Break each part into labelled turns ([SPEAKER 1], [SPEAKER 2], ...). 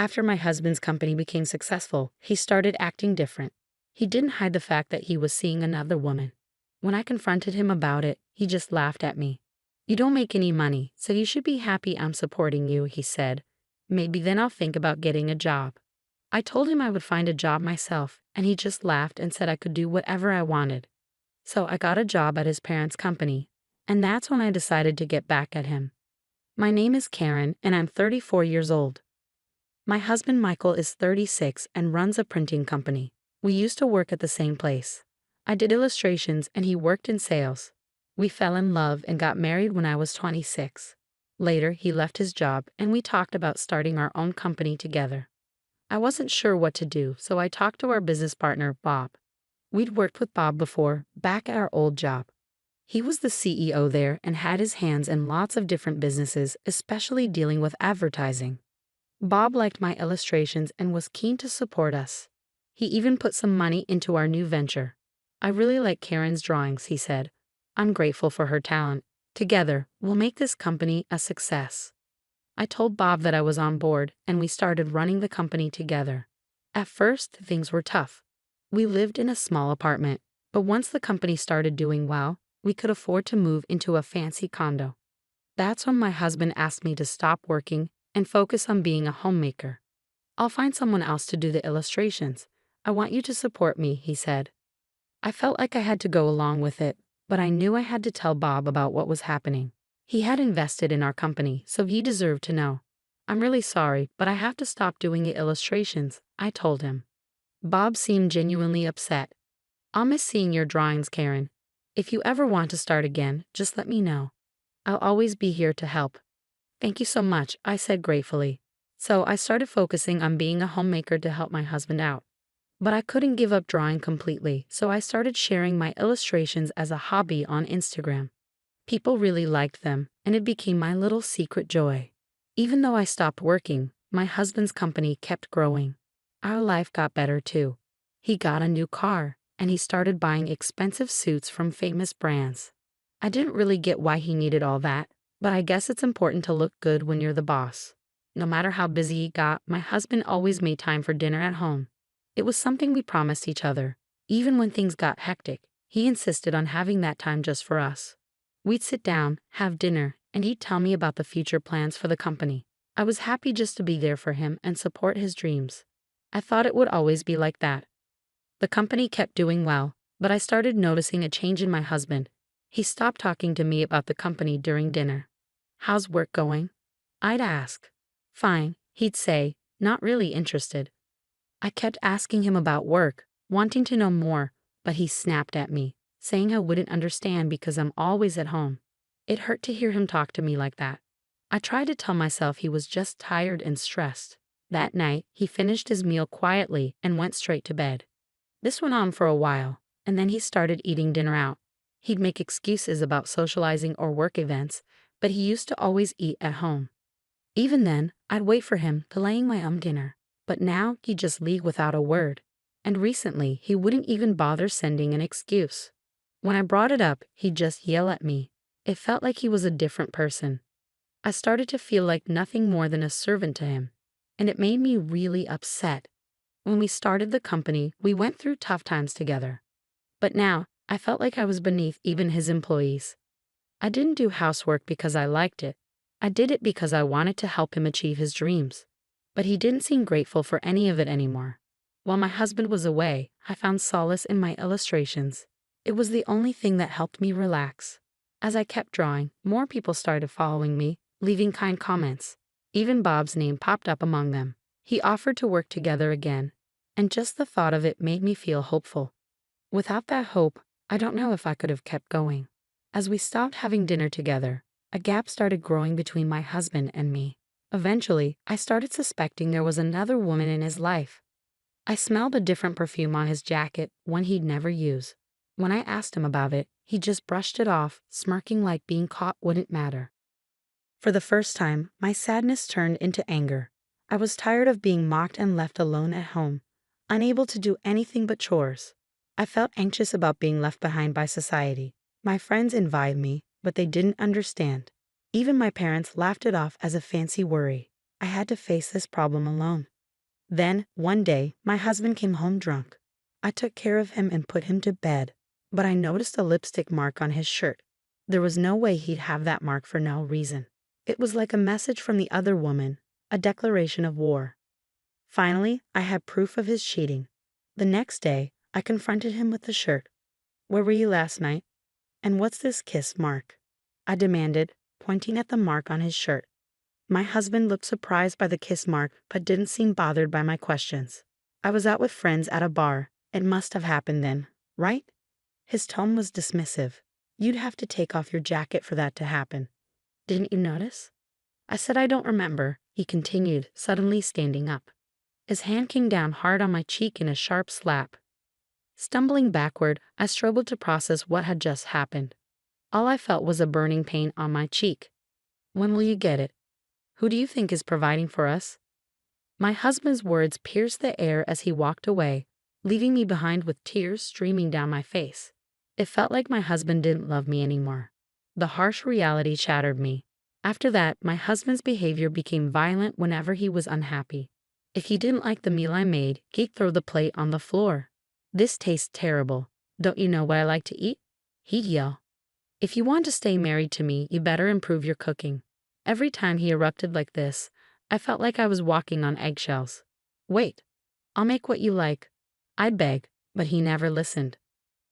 [SPEAKER 1] After my husband's company became successful, he started acting different. He didn't hide the fact that he was seeing another woman. When I confronted him about it, he just laughed at me. "You don't make any money, so you should be happy I'm supporting you," he said. "Maybe then I'll think about getting a job." I told him I would find a job myself, and he just laughed and said I could do whatever I wanted. So I got a job at his parents' company, and that's when I decided to get back at him. My name is Karen, and I'm 34 years old. My husband Michael is 36 and runs a printing company. We used to work at the same place. I did illustrations and he worked in sales. We fell in love and got married when I was 26. Later, he left his job and we talked about starting our own company together. I wasn't sure what to do, so I talked to our business partner, Bob. We'd worked with Bob before, back at our old job. He was the CEO there and had his hands in lots of different businesses, especially dealing with advertising. Bob liked my illustrations and was keen to support us. He even put some money into our new venture. "I really like Karen's drawings," he said. "I'm grateful for her talent. Together, we'll make this company a success." I told Bob that I was on board, and we started running the company together. At first, things were tough. We lived in a small apartment, but once the company started doing well, we could afford to move into a fancy condo. That's when my husband asked me to stop working and focus on being a homemaker. "I'll find someone else to do the illustrations. I want you to support me," he said. I felt like I had to go along with it, but I knew I had to tell Bob about what was happening. He had invested in our company, so he deserved to know. "I'm really sorry, but I have to stop doing the illustrations," I told him. Bob seemed genuinely upset. "I'll miss seeing your drawings, Karen. If you ever want to start again, just let me know. I'll always be here to help." "Thank you so much," I said gratefully. So I started focusing on being a homemaker to help my husband out. But I couldn't give up drawing completely, so I started sharing my illustrations as a hobby on Instagram. People really liked them, and it became my little secret joy. Even though I stopped working, my husband's company kept growing. Our life got better too. He got a new car, and he started buying expensive suits from famous brands. I didn't really get why he needed all that, but I guess it's important to look good when you're the boss. No matter how busy he got, my husband always made time for dinner at home. It was something we promised each other. Even when things got hectic, he insisted on having that time just for us. We'd sit down, have dinner, and he'd tell me about the future plans for the company. I was happy just to be there for him and support his dreams. I thought it would always be like that. The company kept doing well, but I started noticing a change in my husband. He stopped talking to me about the company during dinner. "How's work going?" I'd ask. "Fine," he'd say, not really interested. I kept asking him about work, wanting to know more, but he snapped at me, saying I wouldn't understand because I'm always at home. It hurt to hear him talk to me like that. I tried to tell myself he was just tired and stressed. That night, he finished his meal quietly and went straight to bed. This went on for a while, and then he started eating dinner out. He'd make excuses about socializing or work events, but he used to always eat at home. Even then, I'd wait for him delaying my dinner. But now he'd just leave without a word. And recently, he wouldn't even bother sending an excuse. When I brought it up, he'd just yell at me. It felt like he was a different person. I started to feel like nothing more than a servant to him, and it made me really upset. When we started the company, we went through tough times together. But now, I felt like I was beneath even his employees. I didn't do housework because I liked it. I did it because I wanted to help him achieve his dreams. But he didn't seem grateful for any of it anymore. While my husband was away, I found solace in my illustrations. It was the only thing that helped me relax. As I kept drawing, more people started following me, leaving kind comments. Even Bob's name popped up among them. He offered to work together again, and just the thought of it made me feel hopeful. Without that hope, I don't know if I could have kept going. As we stopped having dinner together, a gap started growing between my husband and me. Eventually, I started suspecting there was another woman in his life. I smelled a different perfume on his jacket, one he'd never use. When I asked him about it, he just brushed it off, smirking like being caught wouldn't matter. For the first time, my sadness turned into anger. I was tired of being mocked and left alone at home, unable to do anything but chores. I felt anxious about being left behind by society. My friends envied me, but they didn't understand. Even my parents laughed it off as a fancy worry. I had to face this problem alone. Then, one day, my husband came home drunk. I took care of him and put him to bed, but I noticed a lipstick mark on his shirt. There was no way he'd have that mark for no reason. It was like a message from the other woman, a declaration of war. Finally, I had proof of his cheating. The next day, I confronted him with the shirt. "Where were you last night? And what's this kiss mark?" I demanded, pointing at the mark on his shirt. My husband looked surprised by the kiss mark but didn't seem bothered by my questions. "I was out with friends at a bar. It must have happened then, right?" His tone was dismissive. "You'd have to take off your jacket for that to happen. Didn't you notice?" I said I don't remember, he continued, suddenly standing up. His hand came down hard on my cheek in a sharp slap. Stumbling backward, I struggled to process what had just happened. All I felt was a burning pain on my cheek. "When will you get it? Who do you think is providing for us?" My husband's words pierced the air as he walked away, leaving me behind with tears streaming down my face. It felt like my husband didn't love me anymore. The harsh reality shattered me. After that, my husband's behavior became violent whenever he was unhappy. If he didn't like the meal I made, he'd throw the plate on the floor. "This tastes terrible. Don't you know what I like to eat?" he'd yell. "If you want to stay married to me, you better improve your cooking." Every time he erupted like this, I felt like I was walking on eggshells. "Wait, I'll make what you like," I'd beg, but he never listened.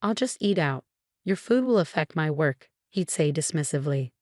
[SPEAKER 1] "I'll just eat out. Your food will affect my work," he'd say dismissively.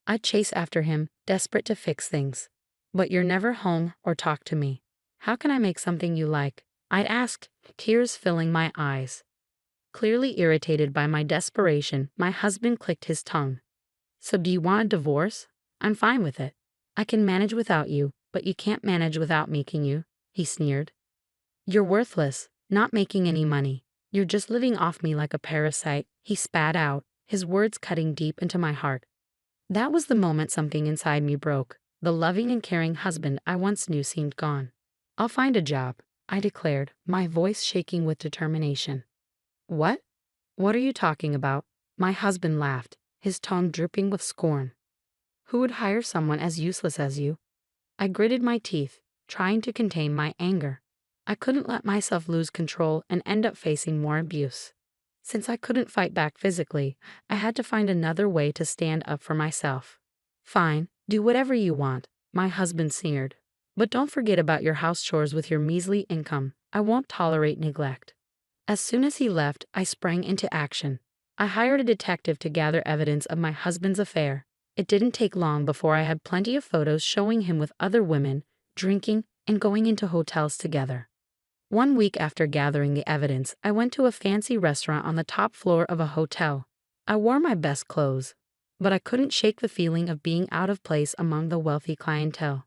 [SPEAKER 1] I'd chase after him, desperate to fix things. "But you're never home or talk to me. How can I make something you like?" I'd ask, tears filling my eyes. Clearly irritated by my desperation, my husband clicked his tongue. "So do you want a divorce? I'm fine with it. I can manage without you, but you can't manage without me, can you?" he sneered. "You're worthless, not making any money. You're just living off me like a parasite," he spat out, his words cutting deep into my heart. That was the moment something inside me broke. The loving and caring husband I once knew seemed gone. "I'll find a job," I declared, my voice shaking with determination. "What? What are you talking about?" My husband laughed, his tone dripping with scorn. "Who would hire someone as useless as you?" I gritted my teeth, trying to contain my anger. I couldn't let myself lose control and end up facing more abuse. Since I couldn't fight back physically, I had to find another way to stand up for myself. "Fine, do whatever you want," my husband sneered. "But don't forget about your house chores with your measly income. I won't tolerate neglect." As soon as he left, I sprang into action. I hired a detective to gather evidence of my husband's affair. It didn't take long before I had plenty of photos showing him with other women, drinking, and going into hotels together. 1 week after gathering the evidence, I went to a fancy restaurant on the top floor of a hotel. I wore my best clothes, but I couldn't shake the feeling of being out of place among the wealthy clientele.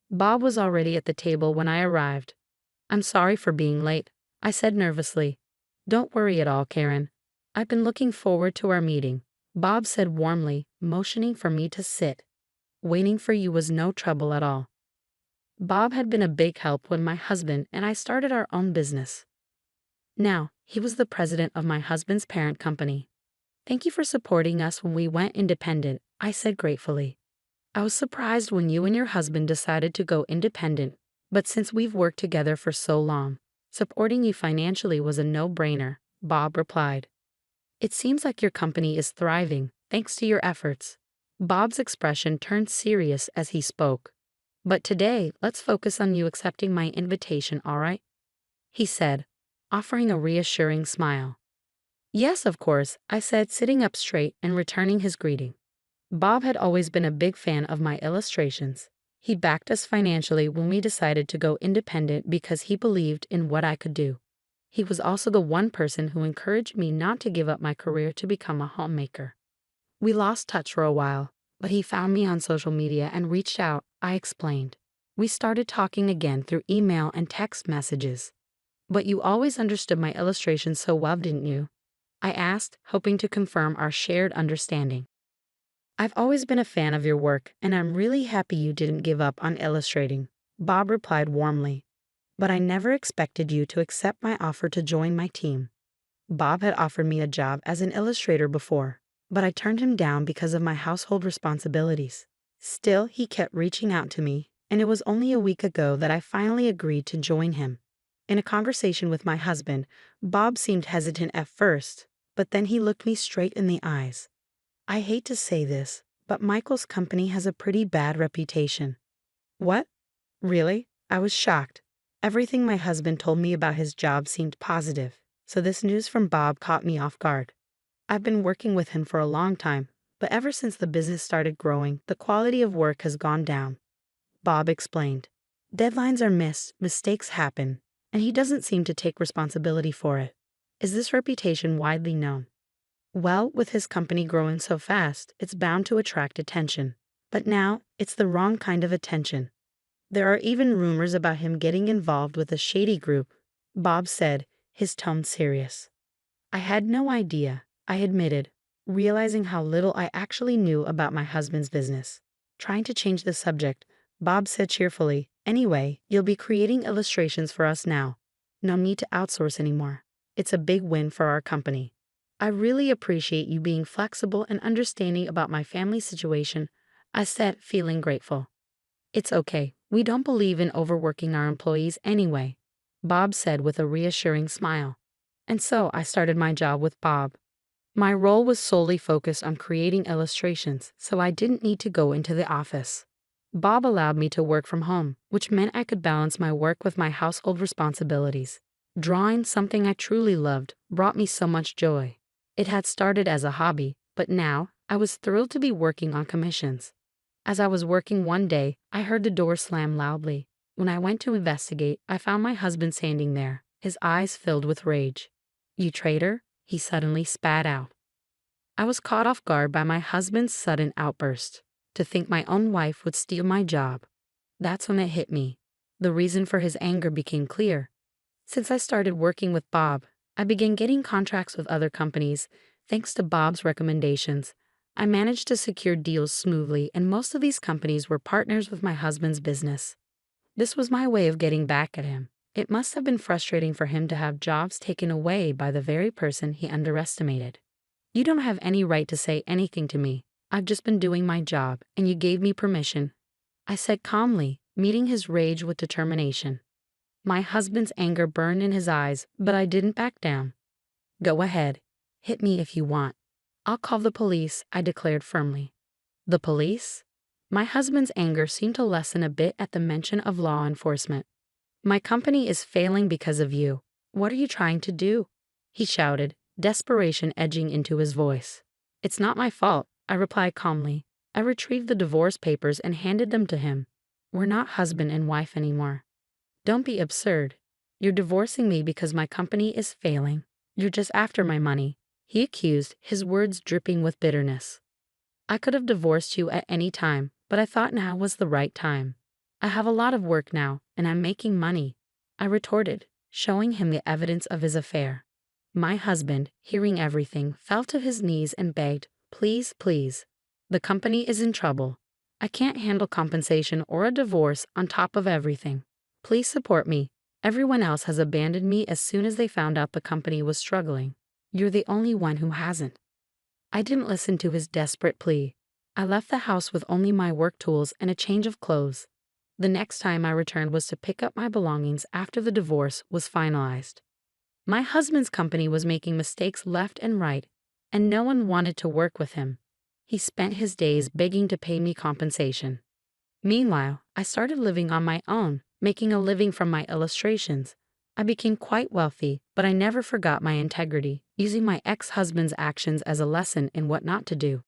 [SPEAKER 1] Bob was already at the table when I arrived. "I'm sorry for being late," I said nervously. "Don't worry at all, Karen. I've been looking forward to our meeting," Bob said warmly, motioning for me to sit. "Waiting for you was no trouble at all." Bob had been a big help when my husband and I started our own business. Now, he was the president of my husband's parent company. "Thank you for supporting us when we went independent," I said gratefully. "I was surprised when you and your husband decided to go independent, but since we've worked together for so long, supporting you financially was a no-brainer," Bob replied. "It seems like your company is thriving, thanks to your efforts." Bob's expression turned serious as he spoke. "But today, let's focus on you accepting my invitation, all right?" he said, offering a reassuring smile. "Yes, of course," I said, sitting up straight and returning his greeting. Bob had always been a big fan of my illustrations. He backed us financially when we decided to go independent because he believed in what I could do. He was also the one person who encouraged me not to give up my career to become a homemaker. We lost touch for a while, but he found me on social media and reached out, I explained. We started talking again through email and text messages. "But you always understood my illustrations so well, didn't you?" I asked, hoping to confirm our shared understanding. "I've always been a fan of your work, and I'm really happy you didn't give up on illustrating," Bob replied warmly. "But I never expected you to accept my offer to join my team." Bob had offered me a job as an illustrator before, but I turned him down because of my household responsibilities. Still, he kept reaching out to me, and it was only a week ago that I finally agreed to join him. In a conversation with my husband, Bob seemed hesitant at first, but then he looked me straight in the eyes. I hate to say this, but Michael's company has a pretty bad reputation. What? Really? I was shocked. Everything my husband told me about his job seemed positive, so this news from Bob caught me off guard. I've been working with him for a long time, but ever since the business started growing, the quality of work has gone down. Bob explained. Deadlines are missed, mistakes happen, and he doesn't seem to take responsibility for it. Is this reputation widely known? Well, with his company growing so fast, it's bound to attract attention. But now, it's the wrong kind of attention. There are even rumors about him getting involved with a shady group, Bob said, his tone serious. I had no idea, I admitted, realizing how little I actually knew about my husband's business. Trying to change the subject, Bob said cheerfully, anyway, you'll be creating illustrations for us now. No need to outsource anymore. It's a big win for our company. I really appreciate you being flexible and understanding about my family situation, I said, feeling grateful. It's okay. We don't believe in overworking our employees anyway, Bob said with a reassuring smile. And so I started my job with Bob. My role was solely focused on creating illustrations, so I didn't need to go into the office. Bob allowed me to work from home, which meant I could balance my work with my household responsibilities. Drawing, something I truly loved, brought me so much joy. It had started as a hobby, but now I was thrilled to be working on commissions. As I was working one day, I heard the door slam loudly. When I went to investigate, I found my husband standing there, his eyes filled with rage. You traitor, he suddenly spat out. I was caught off guard by my husband's sudden outburst. To think my own wife would steal my job. That's when it hit me. The reason for his anger became clear. Since I started working with Bob, I began getting contracts with other companies. Thanks to Bob's recommendations, I managed to secure deals smoothly, and most of these companies were partners with my husband's business. This was my way of getting back at him. It must have been frustrating for him to have jobs taken away by the very person he underestimated. You don't have any right to say anything to me. I've just been doing my job, and you gave me permission, I said calmly, meeting his rage with determination. My husband's anger burned in his eyes, but I didn't back down. Go ahead. Hit me if you want. I'll call the police, I declared firmly. The police? My husband's anger seemed to lessen a bit at the mention of law enforcement. My company is failing because of you. What are you trying to do? He shouted, desperation edging into his voice. It's not my fault, I replied calmly. I retrieved the divorce papers and handed them to him. We're not husband and wife anymore. Don't be absurd. You're divorcing me because my company is failing. You're just after my money, he accused, his words dripping with bitterness. I could have divorced you at any time, but I thought now was the right time. I have a lot of work now, and I'm making money, I retorted, showing him the evidence of his affair. My husband, hearing everything, fell to his knees and begged, please, please. The company is in trouble. I can't handle compensation or a divorce on top of everything. Please support me. Everyone else has abandoned me as soon as they found out the company was struggling. You're the only one who hasn't. I didn't listen to his desperate plea. I left the house with only my work tools and a change of clothes. The next time I returned was to pick up my belongings after the divorce was finalized. My husband's company was making mistakes left and right, and no one wanted to work with him. He spent his days begging to pay me compensation. Meanwhile, I started living on my own, making a living from my illustrations. I became quite wealthy, but I never forgot my integrity, using my ex-husband's actions as a lesson in what not to do.